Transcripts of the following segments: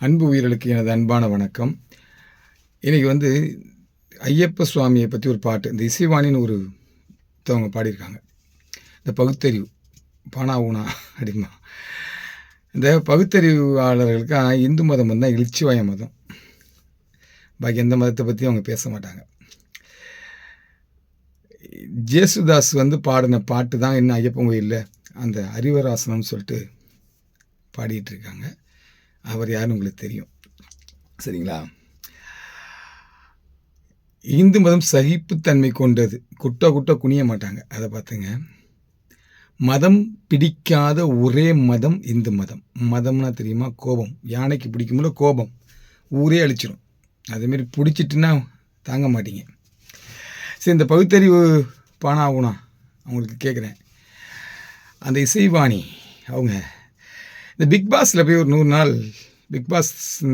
அன்பு உயிர்களுக்கு எனது அன்பான வணக்கம். இன்றைக்கி ஐயப்ப சுவாமியை பற்றி ஒரு பாட்டு, இந்த இசைவாணின்னு ஒருத்தவங்க பாடியிருக்காங்க. இந்த பகுத்தறிவு பானா ஊனா அப்படிமா இந்த பகுத்தறிவாளர்களுக்கு இந்து மதம் தான் இளிச்சுவாய மதம். பாக்கி எந்த மதத்தை பற்றியும் அவங்க பேச மாட்டாங்க. ஜேசுதாஸ் பாடின பாட்டு தான் இன்னும் ஐயப்பன் கோயிலில் அந்த அறிவராசனம்னு சொல்லிட்டு பாடிட்டு இருக்காங்க. அவர் யாருன்னு உங்களுக்கு தெரியும், சரிங்களா? இந்து மதம் சகிப்புத்தன்மை கொண்டது. குட்ட குனிய மாட்டாங்க. அதை பார்த்துங்க. மதம் பிடிக்காத ஒரே மதம் இந்து மதம். மதம்னா தெரியுமா? கோபம். யானைக்கு பிடிக்கும்போது கோபம் ஊரே அழிச்சிடும். அதேமாரி பிடிச்சிட்டுன்னா தாங்க மாட்டீங்க. சரி, இந்த பகுத்தறிவு பானா ஊனா அவங்களுக்கு கேட்குறேன். அந்த இசைவாணி அவங்க இந்த பிக் பாஸில் போய் ஒரு 100 நாள் பிக் பாஸ்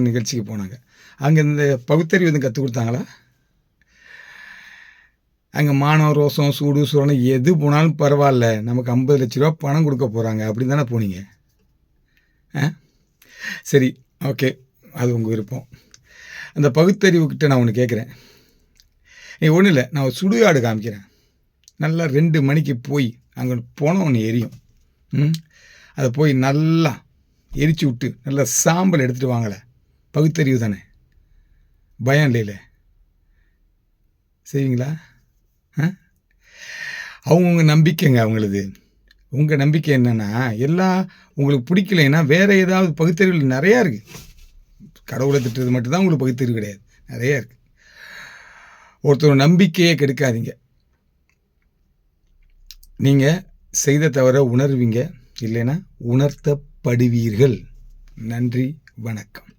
நிகழ்ச்சிக்கு போனாங்க. அங்கே இந்த பகுத்தறிவு கற்றுக் கொடுத்தாங்களா? அங்கே மானம், ரோசம், சூடு, சுரணை எது போனாலும் பரவாயில்ல, நமக்கு 50 லட்ச ரூபா பணம் கொடுக்க போகிறாங்க அப்படின்னு தானே போனீங்க? சரி, ஓகே, அது உங்கள் விருப்பம். அந்த பகுத்தறிவுக்கிட்ட நான் ஒன்று கேட்குறேன். நீ ஒன்றும் இல்லை, நான் ஒரு சுடுகாடு காமிக்கிறேன். நல்லா 2 மணிக்கு போய் அங்கே போனால் ஒன்று எரியும். அதை போய் நல்லா எரிச்சு விட்டு நல்லா சாம்பல் எடுத்துகிட்டு வாங்கலை. பகுத்தறிவு தானே, பயம் இல்லையில. செய்வீங்களா? அவங்கவுங்க நம்பிக்கைங்க அவங்களது. உங்கள் நம்பிக்கை என்னென்னா, எல்லாம் உங்களுக்கு பிடிக்கலைன்னா வேறு ஏதாவது பகுத்தறிவில் நிறையா இருக்குது. கடவுளை திட்டுறது மட்டும்தான் உங்களுக்கு பகுத்தறிவு கிடையாது, நிறையா இருக்குது. ஒருத்தர் நம்பிக்கையே கெடுக்காதீங்க. நீங்கள் செய்த தவிர உணர்வீங்க, இல்லைன்னா உணர்த்தப்படுவீர்கள். நன்றி, வணக்கம்.